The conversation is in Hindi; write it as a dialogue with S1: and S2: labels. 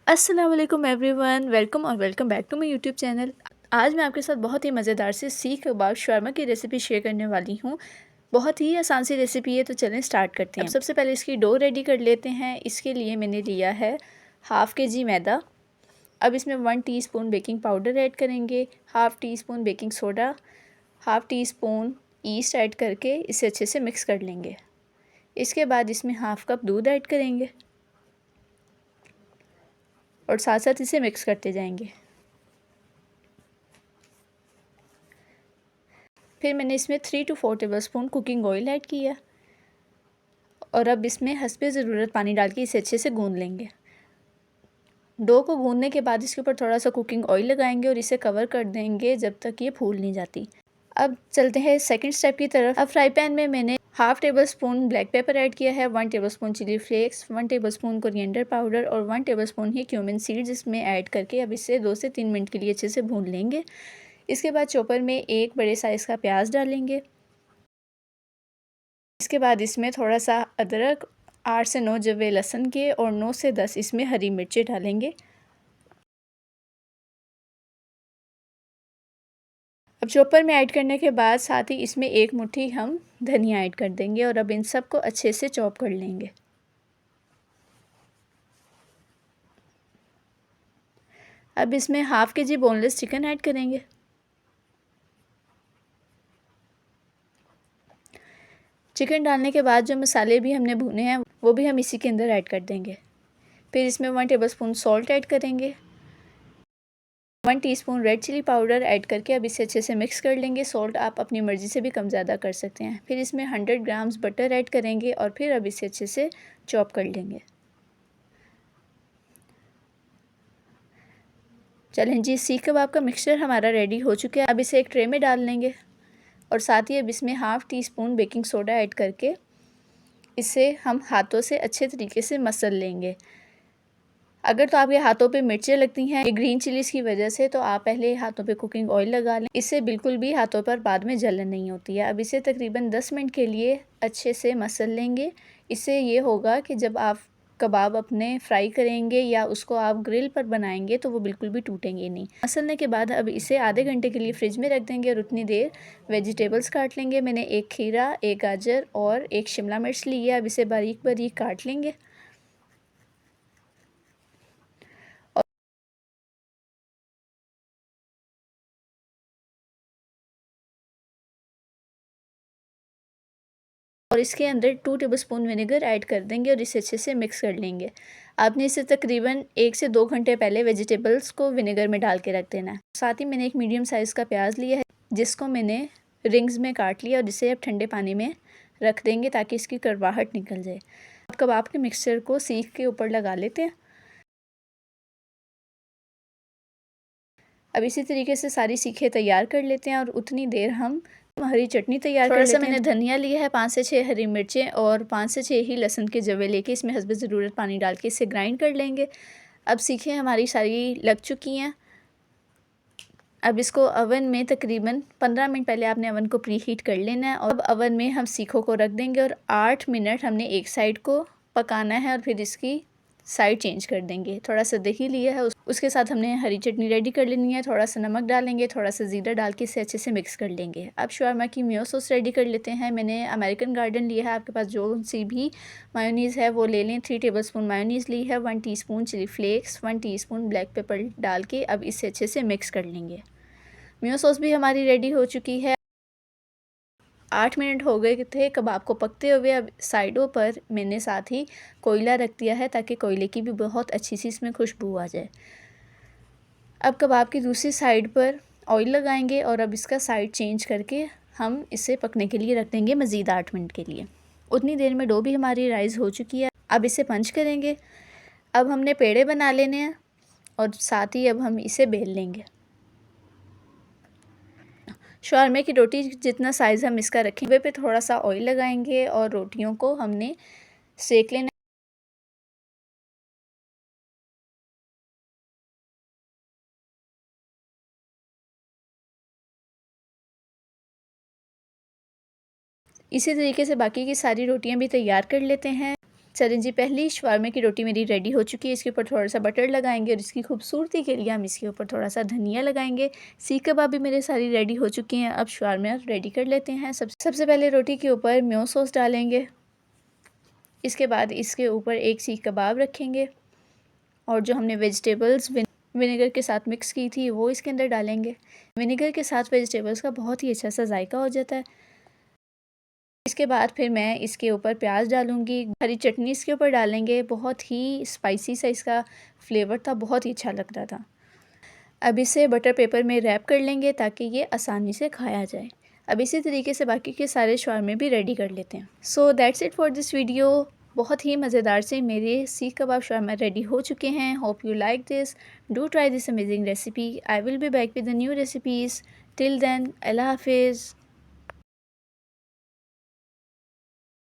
S1: अस्सलाम वालेकुम everyone, welcome back to my YouTube channel. आज मैं आपके साथ बहुत ही मज़ेदार से सीख कबाब शवारमा की रेसिपी शेयर करने वाली हूँ। बहुत ही आसान सी रेसिपी है, तो चलें स्टार्ट करते हैं। अब सबसे पहले इसकी डो रेडी कर लेते हैं। इसके लिए मैंने लिया है हाफ़ kg मैदा। अब इसमें 1 टीस्पून बेकिंग पाउडर ऐड करेंगे, half tea spoon baking soda, half tea spoon east add करके इसे अच्छे से मिक्स कर लेंगे। इसके बाद इसमें हाफ़ कप दूध ऐड करेंगे और साथ साथ इसे मिक्स करते जाएंगे। फिर मैंने इसमें 3 to 4 tablespoon cooking oil add किया और अब इसमें हस्बे ज़रूरत पानी डाल के इसे अच्छे से गूंद लेंगे। डो को गूंदने के बाद इसके ऊपर थोड़ा सा कुकिंग ऑयल लगाएंगे और इसे कवर कर देंगे जब तक ये फूल नहीं जाती। अब चलते हैं सेकंड स्टेप की तरफ। अब फ्राई पैन में मैंने half tablespoon black pepper add किया है, 1 tablespoon chilli flakes, 1 tablespoon coriander powder और 1 टेबलस्पून ही क्यूमिन सीड्स इसमें ऐड करके अब इसे 2 से 3 मिनट के लिए अच्छे से भून लेंगे। इसके बाद चॉपर में एक बड़े साइज़ का प्याज डालेंगे। इसके बाद इसमें थोड़ा सा अदरक, 8 से 9 जवे लहसुन के और 9 से 10 इसमें हरी मिर्चें डालेंगे। अब चॉपर में ऐड करने के बाद साथ ही इसमें एक मुट्ठी हम धनिया ऐड कर देंगे और अब इन सब को अच्छे से चॉप कर लेंगे। अब इसमें half kg boneless chicken add करेंगे। चिकन डालने के बाद जो मसाले भी हमने भुने हैं वो भी हम इसी के अंदर ऐड कर देंगे। फिर इसमें 1 टेबलस्पून सॉल्ट ऐड करेंगे, 1 teaspoon red chilli powder add करके अब इसे अच्छे से मिक्स कर लेंगे। सॉल्ट आप अपनी मर्ज़ी से भी कम ज़्यादा कर सकते हैं। फिर इसमें 100 ग्राम्स बटर ऐड करेंगे और फिर अब इसे अच्छे से चॉप कर लेंगे। चलें जी, सीख कबाब का मिक्सचर हमारा रेडी हो चुका है। अब इसे एक ट्रे में डाल लेंगे और साथ ही अब इसमें half tea spoon baking soda add करके इसे हम हाथों से अच्छे तरीके से मसल लेंगे। अगर तो आपके हाथों पे मिर्चें लगती हैं ये ग्रीन चिलीज़ की वजह से, तो आप पहले हाथों पे कुकिंग ऑयल लगा लें। इससे बिल्कुल भी हाथों पर बाद में जलन नहीं होती है। अब इसे तकरीबन 10 मिनट के लिए अच्छे से मसल लेंगे। इससे ये होगा कि जब आप कबाब अपने फ्राई करेंगे या उसको आप ग्रिल पर बनाएंगे तो वो बिल्कुल भी टूटेंगे नहीं। मसलने के बाद अब इसे आधे घंटे के लिए फ्रिज में रख देंगे और उतनी देर वेजिटेबल्स काट लेंगे। मैंने एक खीरा, एक गाजर और एक शिमला मिर्च ली है। अब इसे बारीक बारीक काट लेंगे और इसके अंदर 2 टेबलस्पून विनेगर ऐड कर देंगे और इसे अच्छे से मिक्स कर लेंगे। आपने इसे तकरीबन 1 से 2 घंटे पहले वेजिटेबल्स को विनेगर में डाल के रख देना है। साथ ही मैंने एक मीडियम साइज़ का प्याज लिया है जिसको मैंने रिंग्स में काट लिया और इसे अब ठंडे पानी में रख देंगे ताकि इसकी कड़वाहट निकल जाए। अब कबाब के मिक्सचर को सीख के ऊपर लगा लेते हैं। अब इसी तरीके से सारी सीखें तैयार कर लेते हैं और उतनी देर हम हरी चटनी तैयार कर लेते हैं। मैंने धनिया लिया है, 5 से 6 हरी मिर्चें और 5 से 6 ही लहसुन के जवे लेके इसमें हस्बे ज़रूरत पानी डाल के इसे ग्राइंड कर लेंगे। अब सीखें हमारी सारी लग चुकी हैं। अब इसको अवन में तकरीबन 15 मिनट पहले आपने अवन को प्री हीट कर लेना है और अब अवन में हम सीखों को रख देंगे और 8 मिनट हमने एक साइड को पकाना है और फिर इसकी साइड चेंज कर देंगे। थोड़ा सा दही लिया है, उसके साथ हमने हरी चटनी रेडी कर लेनी है। थोड़ा सा नमक डालेंगे, थोड़ा सा ज़ीरा डाल के इसे अच्छे से मिक्स कर लेंगे। अब शवारमा की मेयो सॉस रेडी कर लेते हैं। मैंने अमेरिकन गार्डन लिया है, आपके पास जो सी भी मायोनीज़ है वो ले लें। 3 टेबलस्पून मायोनीज़ ली है, 1 teaspoon chilli flakes, 1 teaspoon black pepper डाल के अब इसे अच्छे से मिक्स कर लेंगे। मेयो सॉस भी हमारी रेडी हो चुकी है। 8 मिनट हो गए थे कबाब को पकते हुए। अब साइडों पर मैंने साथ ही कोयला रख दिया है ताकि कोयले की भी बहुत अच्छी सी इसमें खुशबू आ जाए। अब कबाब की दूसरी साइड पर ऑयल लगाएंगे और अब इसका साइड चेंज करके हम इसे पकने के लिए रख देंगे मज़ीद 8 मिनट के लिए। उतनी देर में डो भी हमारी राइज़ हो चुकी है। अब इसे पंच करेंगे। अब हमने पेड़े बना लेने हैं और साथ ही अब हम इसे बेल लेंगे। शवारमे की रोटी जितना साइज़ हम इसका रखेंगे पे थोड़ा सा ऑयल लगाएंगे और रोटियों को हमने सेक लेना। इसी तरीके से बाकी की सारी रोटियां भी तैयार कर लेते हैं। चलें जी, पहली शवारमे की रोटी मेरी रेडी हो चुकी है। इसके ऊपर थोड़ा सा बटर लगाएंगे और इसकी खूबसूरती के लिए हम इसके ऊपर थोड़ा सा धनिया लगाएंगे। सीख कबाब भी मेरे सारी रेडी हो चुकी हैं। अब शवारमे रेडी कर लेते हैं। सबसे पहले रोटी के ऊपर मेयो सॉस डालेंगे। इसके बाद इसके ऊपर एक सीख कबाब रखेंगे और जो हमने वेजिटेबल्स विनेगर के साथ मिक्स की थी वो इसके अंदर डालेंगे। विनेगर के साथ वेजिटेबल्स का बहुत ही अच्छा सा जायका हो जाता है। इसके बाद फिर मैं इसके ऊपर प्याज डालूंगी, हरी चटनी इसके ऊपर डालेंगे। बहुत ही स्पाइसी सा इसका फ्लेवर था, बहुत ही अच्छा लग रहा था। अब इसे बटर पेपर में रैप कर लेंगे ताकि ये आसानी से खाया जाए। अब इसी तरीके से बाकी के सारे शवारमे भी रेडी कर लेते हैं। So that's it for this video. बहुत ही मज़ेदार से मेरे सीख कबाब शवारमे रेडी हो चुके हैं। Hope you like this, do try this amazing recipe. I will be back with the new recipes. Till then, अल्लाह हाफिज़।